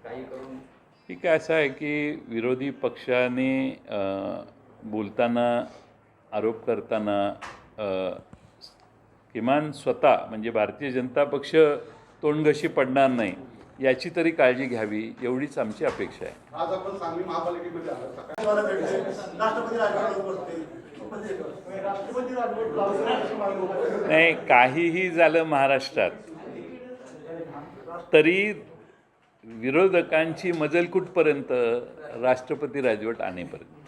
काही करून ठीक आहे. असं आहे की विरोधी पक्षाने बोलताना, आरोप करताना अ, किमान स्वतः म्हणजे भारतीय जनता पक्ष तोंडघशी पडणार नाही याची तरी काळजी घ्यावी, एवढीच आमची अपेक्षा आहे. आज आपण सांगली महापालिकेमध्ये आलो. राष्ट्रपती राजवट नाही, काहीही झालं महाराष्ट्रात तरी विरोधकांची मजल कुठपर्यंत? राष्ट्रपती राजवट आणेपर्यंत.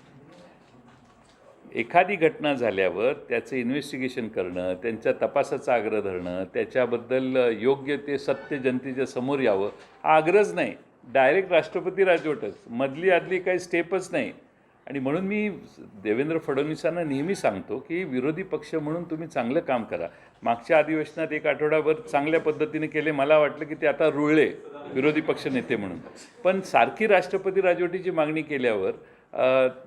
एखादी घटना झाल्यावर त्याचं इन्व्हेस्टिगेशन करणं, त्यांच्या तपासाचा आग्रह धरणं, त्याच्याबद्दल योग्य ते सत्य जनतेच्या समोर यावं हा आग्रहच नाही, डायरेक्ट राष्ट्रपती राजवटच, मधली आदली काही स्टेपच नाही. आणि म्हणून मी देवेंद्र फडणवीसांना नेहमी सांगतो की विरोधी पक्ष म्हणून तुम्ही चांगलं काम करा. मागच्या अधिवेशनात एक आठवडाभर चांगल्या पद्धतीने केले, मला वाटलं की ते आता रुळले विरोधी पक्ष नेते म्हणून. पण सारखी राष्ट्रपती राजवटीची मागणी केल्यावर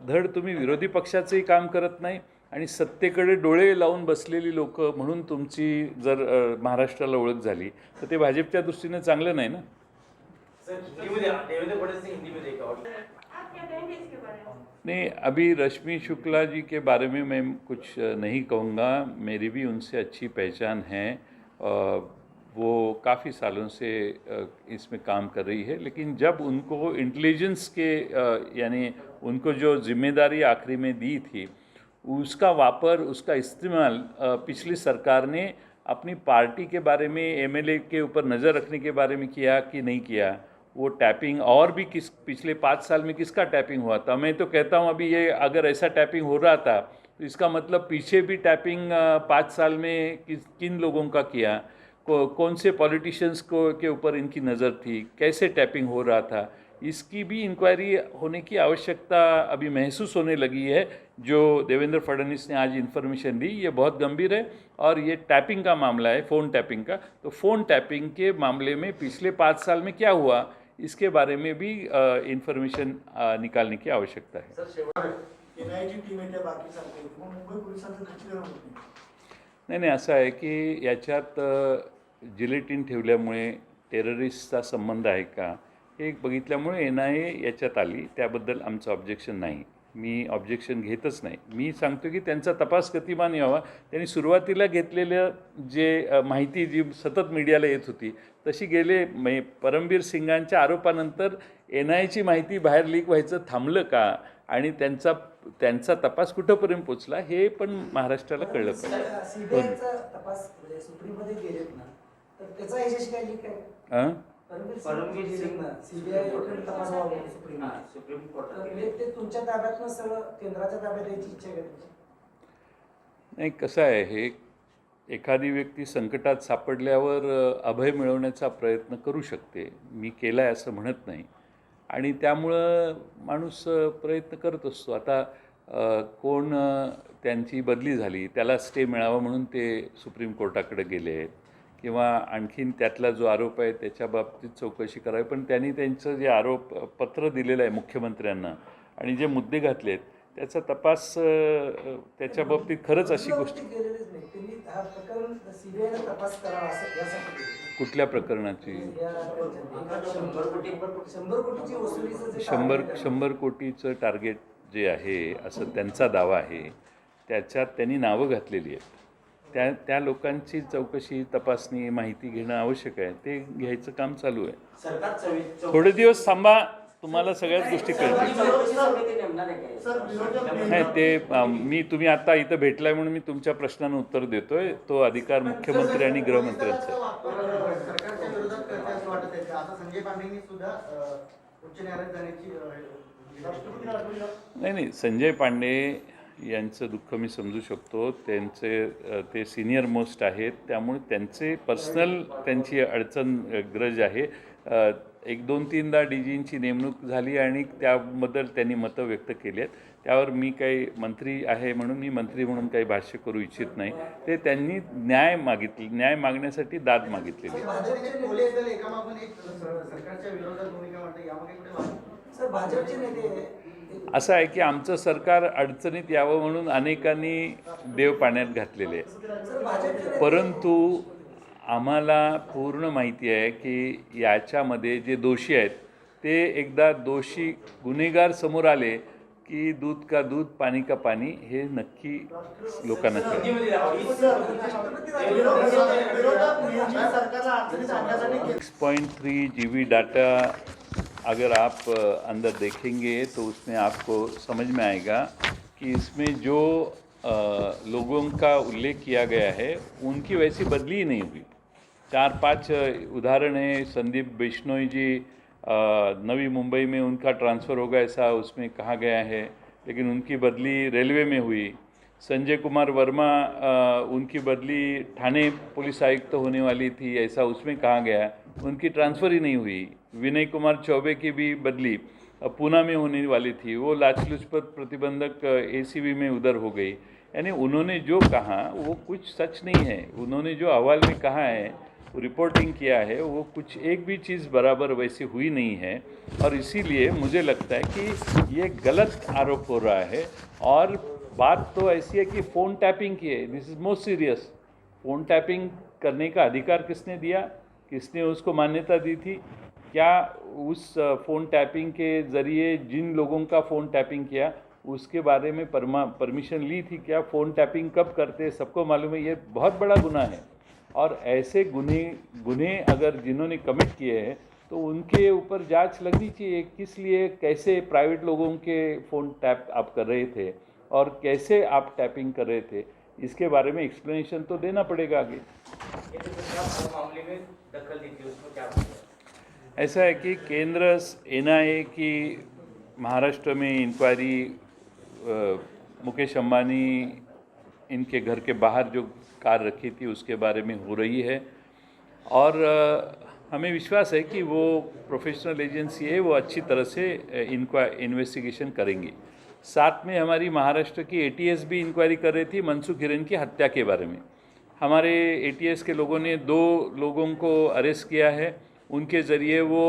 धड तुम्ही विरोधी पक्षाचंही काम करत नाही आणि सत्तेकडे डोळे लावून बसलेली लोक म्हणून तुमची जर महाराष्ट्राला ओळख झाली तर ते भाजपच्या दृष्टीने चांगलं नाही ना. नहीं, अभी रश्मि शुक्ला जी के बारे में मैं कुछ नहीं कहूँगा. मेरी भी उनसे अच्छी पहचान है. वो काफ़ी सालों से इसमें काम कर रही है, लेकिन जब उनको इंटेलिजेंस के यानी उनको जो जिम्मेदारी आखिरी में दी थी उसका वापर, उसका इस्तेमाल पिछली सरकार ने अपनी पार्टी के बारे में, एमएलए के ऊपर नज़र रखने के बारे में किया कि नहीं किया? वो टैपिंग और भी पिछले 5 साल में किसका टैपिंग हुआ था? मैं तो कहता हूँ अभी ये अगर ऐसा टैपिंग हो रहा था तो इसका मतलब पीछे भी टैपिंग 5 साल में किन लोगों का किया, कौन से पॉलिटिशियंस को के ऊपर इनकी नज़र थी, कैसे टैपिंग हो रहा था, इसकी भी इंक्वायरी होने की आवश्यकता अभी महसूस होने लगी है. जो देवेंद्र फडणवीस ने आज इन्फॉर्मेशन दी ये बहुत गंभीर है और ये टैपिंग का मामला है, फ़ोन टैपिंग का. तो फ़ोन टैपिंग के मामले में पिछले 5 साल में क्या हुआ इसके बारे में भी इन्फॉर्मेशन निकालने की आवश्यकता है. नाही, असं आहे की याच्यात जिलेटिन ठेवल्यामुळे टेररिस्टचा संबंध आहे का हे बघितल्यामुळे NIA याच्यात आली. त्याबद्दल आमचं ऑब्जेक्शन नाही, मी ऑब्जेक्शन घेतच नाही. मी सांगतो की त्यांचा तपास गतिमान यावा. त्यांनी सुरुवातीला घेतलेलं जे माहिती जी सतत मीडियाला येत होती तशी गेले परमबीर सिंगांच्या आरोपानंतर NIAची माहिती बाहेर लीक व्हायचं थांबलं का आणि त्यांचा तपास कुठंपर्यंत पोचला हे पण महाराष्ट्राला कळलं पाहिजे. नाही, कसं आहे, हे एखादी व्यक्ती संकटात सापडल्यावर अभय मिळवण्याचा प्रयत्न करू शकते. मी केला आहे असं म्हणत नाही आणि त्यामुळं माणूस प्रयत्न करत असतो. आता कोण त्यांची बदली झाली त्याला स्टे मिळावा म्हणून ते सुप्रीम कोर्टाकडे गेले आहेत किंवा आणखीन त्यातला जो आरोप आहे त्याच्या बाबतीत चौकशी करावी. पण त्यांनी त्यांचं जे आरोप पत्र दिलेलं आहे मुख्यमंत्र्यांना आणि जे मुद्दे घातले आहेत त्याचा तपास त्याच्या बाबतीत खरंच अशी गोष्ट कुठल्या प्रकरणाची? 100 कोटीचं टार्गेट जे आहे असं त्यांचा दावा आहे. त्याच्यात त्यांनी नावं घातलेली आहेत. त्या लोकांची चौकशी, तपासणी, माहिती घेणं आवश्यक आहे. ते घ्यायचं काम चालू आहे. थोडे दिवस थांबा, तुम्हाला सगळ्याच गोष्टी कळतील. नाही, ते मी तुम्ही आता इथं भेटलाय म्हणून मी तुमच्या प्रश्नांना उत्तर देतोय. तो अधिकार मुख्यमंत्री आणि गृहमंत्र्यांचा आहे. नाही, संजय पांडे यांचं दुःख मी समजू शकतो. ते सिनियर मोस्ट आहेत त्यामुळे त्यांचे पर्सनल त्यांची अडचण ग्रज आहे. 1-2-3दा DGंची नेमणूक झाली आणि त्याबद्दल त्यांनी मतं व्यक्त केली आहेत. त्यावर मी काही मंत्री आहे म्हणून मी मंत्री म्हणून काही भाष्य करू इच्छित नाही. ते त्यांनी न्याय मागण्यासाठी दाद मागितलेली. असं आहे की आमचं सरकार अडचणीत यावं म्हणून अनेकांनी देव पाण्यात घातलेले आहे. परंतु आम्हाला पूर्ण माहिती आहे की याच्यामध्ये जे दोषी आहेत ते एकदा दोषी गुन्हेगार समोर आले की दूध का दूध पाणी का पाणी हे नक्की लोकांना कळेल. विरोधक नेहमी सरकारला अडचणीत आणण्यासाठी 6.3 GB डाटा अगर आप अंदर देखेंगे तो उसमें आपको समझ में आएगा कि इसमें जो लोगों का उल्लेख किया गया है उनकी वैसी बदली ही नहीं हुई. 4-5 उदाहरण है. संदीप बिश्नोई जी नवी मुंबई में उनका ट्रांसफ़र होगा ऐसा उसमें कहा गया है, लेकिन उनकी बदली रेलवे में हुई. संजय कुमार वर्मा उनकी बदली ठाणे पुलिस आयुक्त होने वाली थी ऐसा उसमें कहा गया, उनकी ट्रांसफ़र ही नहीं हुई. विनय कुमार चौबे की भी बदली पूना में होने वाली थी, वो लाचलुचपत प्रतिबंधक ACB में उधर हो गई. यानी उन्होंने जो कहा वो कुछ सच नहीं है. उन्होंने जो अहवाल में कहा है, रिपोर्टिंग किया है, वो कुछ एक भी चीज़ बराबर वैसी हुई नहीं है. और इसीलिए मुझे लगता है कि ये गलत आरोप हो रहा है. और बात तो ऐसी है कि फ़ोन टैपिंग की है. This is most serious. Phone tapping करने का अधिकार किसने दिया, किसने उसको मान्यता दी थी? क्या उस फ़ोन टैपिंग के ज़रिए जिन लोगों का फ़ोन टैपिंग किया उसके बारे में परमिशन ली थी? क्या फ़ोन टैपिंग कब करते सबको मालूम है. ये बहुत बड़ा गुनाह है. और ऐसे गुन्हे अगर जिन्होंने कमिट किए हैं तो उनके ऊपर जांच लगनी चाहिए. किस लिए, कैसे प्राइवेट लोगों के फ़ोन टैप आप कर रहे थे और कैसे आप टैपिंग कर रहे थे, इसके बारे में एक्सप्लेनेशन तो देना पड़ेगा आगे. मामले में दखल दी थी उसमें क्या बोला? ऐसा है कि केंद्र NIA की महाराष्ट्र में इंक्वायरी मुकेश अंबानी इनके घर के बाहर जो कार रखी थी उसके बारे में हो रही है. और हमें विश्वास है कि वो प्रोफेशनल एजेंसी है, वो अच्छी तरह से इन्वेस्टिगेशन करेंगी. साथ में हमारी महाराष्ट्र की ATS भी इंक्वायरी कर रही थी मनसुख हिरेन की हत्या के बारे में. हमारे ATS के लोगों ने 2 लोगों को अरेस्ट किया है. उनके ज़रिए वो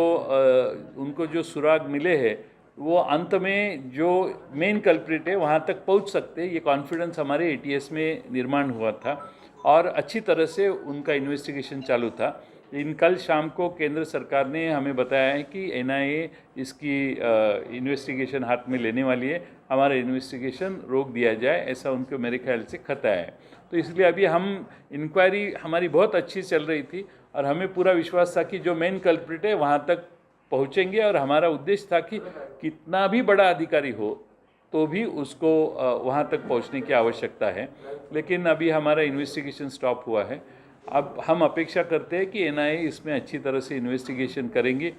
उनको जो सुराग मिले हैं वो अंत में जो मेन कल्प्रिट है वहाँ तक पहुँच सकते हैं. ये कॉन्फिडेंस हमारे ATS में निर्माण हुआ था और अच्छी तरह से उनका इन्वेस्टिगेशन चालू था. लेकिन कल शाम को केंद्र सरकार ने हमें बताया है कि NIA इसकी इन्वेस्टिगेशन हाथ में लेने वाली है. हमारा इन्वेस्टिगेशन रोक दिया जाए ऐसा उनको मेरे ख्याल से खत आया है. तो इसलिए अभी हम इंक्वायरी हमारी बहुत अच्छी चल रही थी और हमें पूरा विश्वास था कि जो मेन कल्प्रिट है वहाँ तक पहुँचेंगे. और हमारा उद्देश्य था कि कितना भी बड़ा अधिकारी हो तो भी उसको वहाँ तक पहुँचने की आवश्यकता है. लेकिन अभी हमारा इन्वेस्टिगेशन स्टॉप हुआ है. अब हम अपेक्षा करते हैं कि NIA इसमें अच्छी तरह से इन्वेस्टिगेशन करेंगे.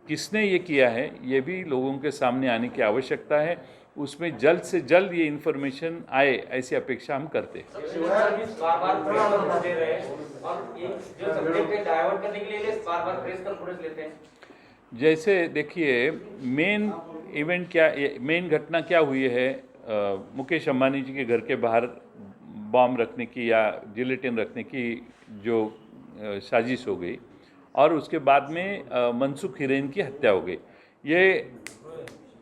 किसने ये किया है ये भी लोगों के सामने आने की आवश्यकता है. उसमें जल्द से जल्द ये इन्फॉर्मेशन आए ऐसी अपेक्षा हम करते हैं. बार-बार प्रेस दे रहे हैं और ये जो सब्जेक्ट है डाइवर्ट करने के लिए बार-बार प्रेस का फुटेज लेते हैं. जैसे देखिए मेन इवेंट क्या, मेन घटना क्या हुई है, मुकेश अंबानी जी के घर के बाहर बॉम्ब रखने की या जिलेटिन रखने की जो साजिश हो गई और उसके बाद में मनसुख हिरेन की हत्या हो गई. ये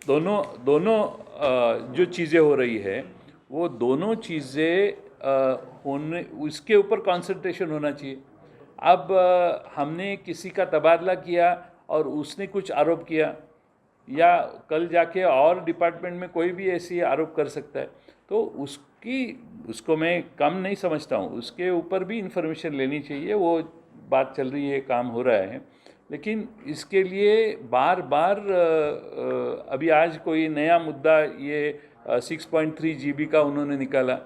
दोनों जो चीज़ें हो रही है वो दोनों चीज़ें होने उसके ऊपर कंसंट्रेशन होना चाहिए. अब हमने किसी का तबादला किया और उसने कुछ आरोप किया या कल जाके और डिपार्टमेंट में कोई भी ऐसी आरोप कर सकता है तो उसको मैं कम नहीं समझता हूँ. उसके ऊपर भी इंफॉर्मेशन लेनी चाहिए. वो बात चल रही है, काम हो रहा है. लेकिन इसके लिए बार बार अभी आज कोई नया मुद्दा ये 6.3 GB का उन्होंने निकाला.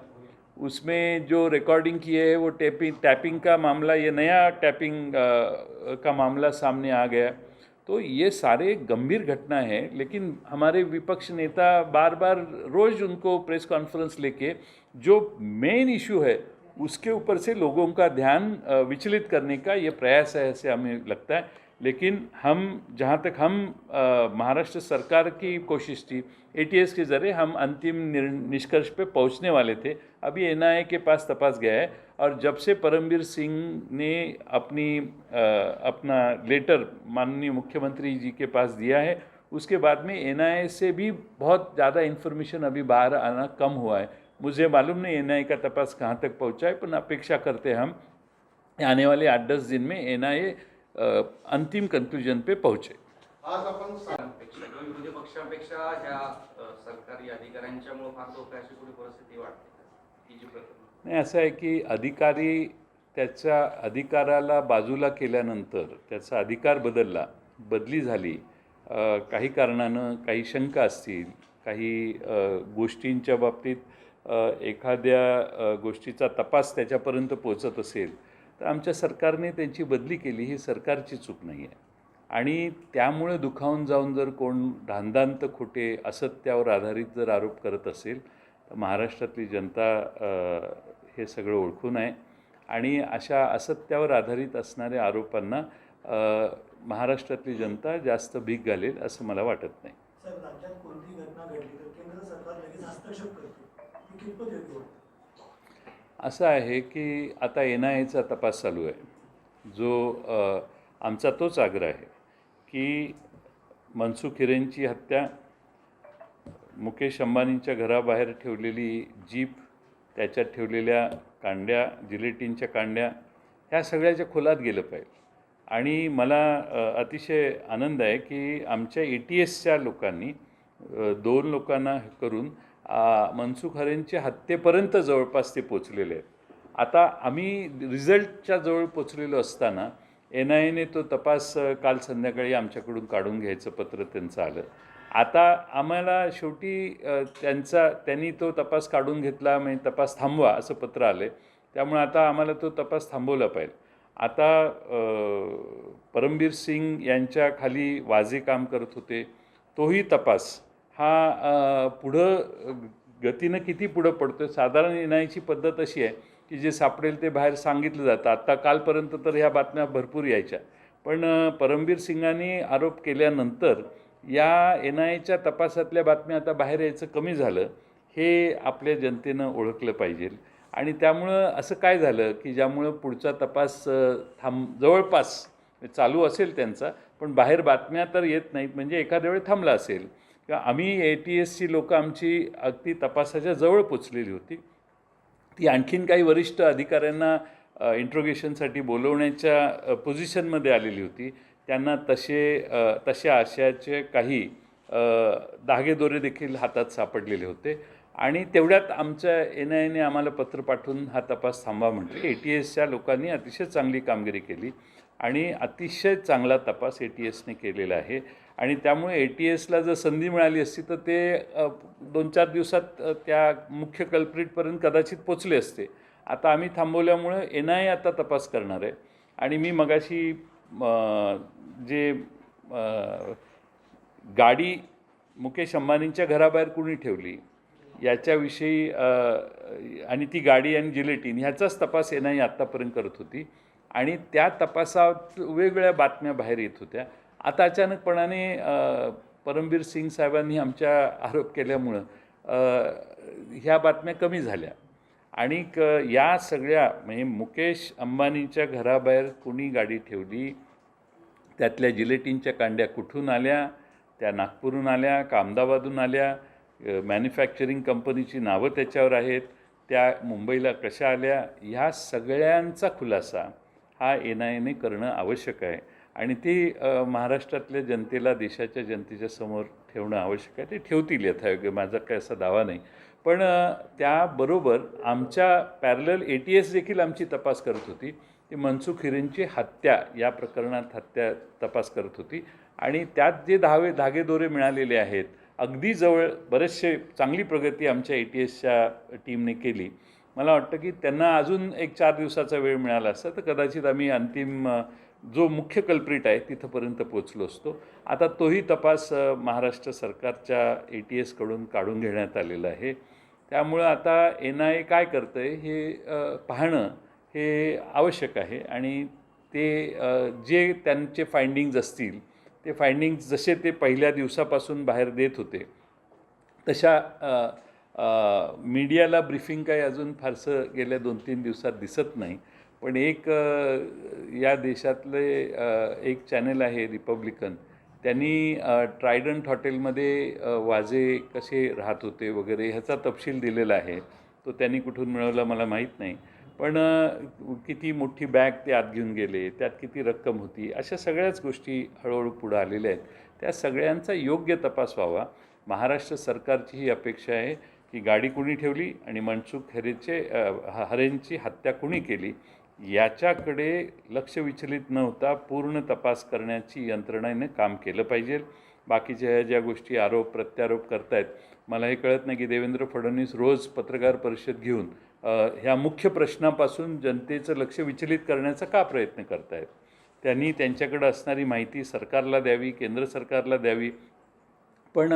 उसमें जो रिकॉर्डिंग किए है वो टैपिंग का मामला, ये नया टैपिंग का मामला सामने आ गया. तो ये सारे गंभीर घटना है. लेकिन हमारे विपक्ष नेता बार बार रोज़ उनको प्रेस कॉन्फ्रेंस लेके जो मेन इशू है उसके ऊपर से लोगों का ध्यान विचलित करने का ये प्रयास है ऐसे हमें लगता है. लेकिन हम जहाँ तक हम महाराष्ट्र सरकार की कोशिश थी, ATS के ज़रिए हम अंतिम निष्कर्ष पे पहुँचने वाले थे. अभी NIA के पास तपास गया है और जब से परमवीर सिंह ने अपना लेटर माननीय मुख्यमंत्री जी के पास दिया है उसके बाद में NIA से भी बहुत ज़्यादा इन्फॉर्मेशन अभी बाहर आना कम हुआ है. मुझे मालूम नहीं NIA का तपास कहाँ तक पहुँचा है, पर अपेक्षा करते हैं हम आने वाले 8-10 दिन में NIA अंतिम कंक्लूजन पे पहुँचे. आज आपण किंवा विरोधी पक्षांपेक्षा ह्या सरकारी अधिकाऱ्यांच्यामुळे फार धोकाची कुठे परिस्थिती वाटते ही जी प्रकरण नाही, असं आहे की अधिकारी त्याच्या अधिकाराला बाजूला केल्यानंतर त्याचा अधिकार बदली झाली, काही कारणानं काही शंका असतील, काही गोष्टींच्या बाबतीत एखाद्या गोष्टीचा तपास त्याच्यापर्यंत पोहोचत असेल तर आमच्या सरकारने त्यांची बदली केली, ही सरकारची चूक नाही आहे. आणि त्यामुळे दुखावून जाऊन जर कोण धांदांत खोटे असत्यावर आधारित जर आरोप करत असेल तर महाराष्ट्रातली जनता हे सगळं ओळखून आहे आणि अशा असत्यावर आधारित असणाऱ्या आरोपांना महाराष्ट्रातली जनता जास्त भीक घालेल असं मला वाटत नाही. साहेब, राज्यात कोणती घटना घडली तर केंद्र सरकार लगेच हस्तक्षेप करते, ही कितपत योग्य वाटतं? असं आहे की आता NIAचा तपास चालू आहे, जो आमचा तोच आग्रह आहे की मनसुख हिरेनची हत्या, मुकेश अंबानींच्या घराबाहेर ठेवलेली जीप, त्याच्यात ठेवलेल्या कांड्या, जिलेटिनच्या कांड्या, ह्या सगळ्याच्या खोलात गेलं पाहिजे. आणि मला अतिशय आनंद आहे की आमच्या ATSच्या लोकांनी 2 लोकांना करून मनसुख हिरेनच्या हत्येपर्यंत जवळपास ते पोचलेले आहेत. आता आम्ही रिझल्टच्या जवळ पोचलेलो असताना NIAने तो तपास काल संध्याकाळी आमच्याकडून काढून घ्यायचं पत्र त्यांचं आलं. आता आम्हाला शेवटी त्यांनी तो तपास काढून घेतला, म्हणजे तपास थांबवा असं पत्र आलं. त्यामुळे आता आम्हाला तो तपास थांबवला पाहिजे. आता परमबीर सिंग यांच्या खाली वाजे काम करत होते, तोही तपास हा पुढं गतीनं किती पुढं पडतो. साधारण NIAची पद्धत अशी आहे की जे सापडेल ते बाहेर सांगितलं जातं. आता कालपर्यंत तर ह्या बातम्या भरपूर यायच्या, पण परमबीर सिंगांनी आरोप केल्यानंतर या NIAच्या तपासातल्या बातम्या आता बाहेर यायचं कमी झालं, हे आपल्या जनतेनं ओळखलं पाहिजे. आणि त्यामुळं असं काय झालं की ज्यामुळं पुढचा तपास जवळपास चालू असेल त्यांचा, पण बाहेर बातम्या तर येत नाहीत, म्हणजे एखाद्या वेळी थांबला असेल. किंवा आम्ही ATSची लोकं आमची अगदी तपासाच्या जवळ पोचलेली होती. ती आणखीन काही वरिष्ठ अधिकाऱ्यांना इंट्रोगेशनसाठी बोलवण्याच्या पोझिशनमध्ये आलेली होती. त्यांना तशा आशयाचे काही धागेदोरे देखील हातात सापडलेले होते. आणि तेवढ्यात आमच्या NIAने आम्हाला पत्र पाठवून हा तपास थांबवा म्हटले. ATSच्या लोकांनी अतिशय चांगली कामगिरी केली आणि अतिशय चांगला तपास ATSने केलेला आहे. आणि त्यामुळे ATSला जर संधी मिळाली असती तर ते 2-4 दिवसात त्या मुख्य कल्प्रिटपर्यंत कदाचित पोचले असते. आता आम्ही थांबवल्यामुळं NIA आता तपास करणार आहे. आणि मी मगाशी जे गाडी मुकेश अंबानींच्या घराबाहेर कुणी ठेवली याच्याविषयी आणि ती गाडी आणि जिलेटिन ह्याचाच तपास NIA आत्तापर्यंत करत होती. आणि त्या तपासात वेगवेगळ्या बातम्या बाहेर येत होत्या. आता अचानकपणाने परमबीर सिंग साहेबांनी आमच्या आरोप केल्यामुळं ह्या बातम्या कमी झाल्या. आणि या सगळ्या म्हणजे मुकेश अंबानीच्या घराबाहेर कुणी गाडी ठेवली, त्यातल्या जिलेटिनच्या कांड्या कुठून आल्या, त्या नागपूरहून आल्या का अहमदाबादहून आल्या, मॅन्युफॅक्चरिंग कंपनीची नावं त्याच्यावर आहेत, त्या मुंबईला कशा आल्या, ह्या सगळ्यांचा खुलासा हा NIAने करणं आवश्यक आहे. आणि ती महाराष्ट्रातल्या जनतेला, देशाच्या जनतेच्या समोर ठेवणं आवश्यक आहे. ते ठेवतील यथायोग्य, माझा काही असा दावा नाही. पण त्याबरोबर आमच्या पॅरलल ATS देखील आमची तपास करत होती. ती मनसुख हिरेनची हत्या या प्रकरणात तपास करत होती. आणि त्यात जे धागेदोरे मिळालेले आहेत, अगदी जवळ बरेचसे चांगली प्रगती आमच्या ATSच्या टीमने केली. मला वाटतं की त्यांना अजून 1-4 दिवसाचा वेळ मिळाला असता तर कदाचित आम्ही अंतिम जो मुख्य कल्प्रिट आहे तिथंपर्यंत पोचलो असतो. आता तोही तपास महाराष्ट्र सरकारच्या ATSकडून काढून घेण्यात आलेला आहे. त्यामुळं आता NIA काय करतं आहे हे पाहणं हे आवश्यक आहे. आणि ते जे त्यांचे फाइंडिंग्ज असतील, ते फाइंडिंग्ज जसे ते पहिल्या दिवसापासून बाहेर देत होते तशा मीडियाला ब्रीफिंग काही अजून फारसं गेल्या 2-3 दिवसात दिसत नाही. पण एक या देशातले एक चॅनल आहे रिपब्लिकन, त्यांनी ट्रायडंट हॉटेलमध्ये वाजे कसे राहत होते वगैरे ह्याचा तपशील दिलेला आहे. तो त्यांनी कुठून मिळवला मला माहीत नाही. पण किती मोठी बॅग ते आत घेऊन गेले, त्यात किती रक्कम होती, अशा सगळ्याच गोष्टी हळूहळू पुढं आलेल्या आहेत. त्या सगळ्यांचा योग्य तपास व्हावा. महाराष्ट्र सरकारची ही अपेक्षा आहे की गाडी कुणी ठेवली आणि मनसुख हरेंची हत्या कुणी केली याच्याकडे लक्ष विचलित न होता पूर्ण तपास करण्याची यंत्रणेने काम केलं पाहिजे. बाकीच्या ह्या ज्या गोष्टी आरोप प्रत्यारोप करतायत, मला हे कळत नाही की देवेंद्र फडणवीस रोज पत्रकार परिषद घेऊन ह्या मुख्य प्रश्नापासून जनतेचं लक्ष विचलित करण्याचा का प्रयत्न करतायत. त्यांनी त्यांच्याकडे असणारी माहिती सरकारला द्यावी, केंद्र सरकारला द्यावी. पण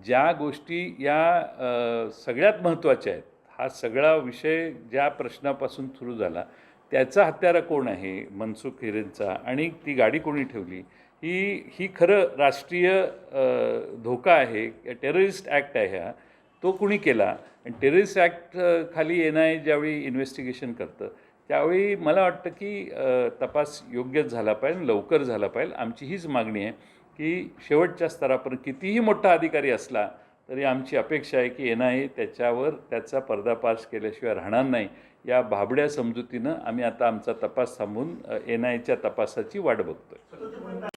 ज्या गोष्टी या सगळ्यात महत्त्वाच्या आहेत, हा सगळा विषय ज्या प्रश्नापासून सुरू झाला त्याचा हत्यारा कोण आहे, मनसुख हिरेंचा, आणि ती गाडी कोणी ठेवली, ही खरं राष्ट्रीय धोका आहे, टेररिस्ट ॲक्ट आहे हा, तो कुणी केला. आणि टेररिस्ट ॲक्ट खाली NIA ज्यावेळी इन्व्हेस्टिगेशन करतं त्यावेळी मला वाटतं की तपास योग्यच झाला पाहिजे, लवकर झाला पाहिजे. आमची हीच मागणी आहे की शेवटच्या स्तरापर्यंत कितीही मोठा अधिकारी असला तरी आमची अपेक्षा आहे की NIA त्याचा पर्दाफाश केल्याशिवाय राहणार नाही. या भाबड्या समजुतीनं आम्ही आता आमचा तपास थांबवून NIAच्या तपासाची वाट बघतोय.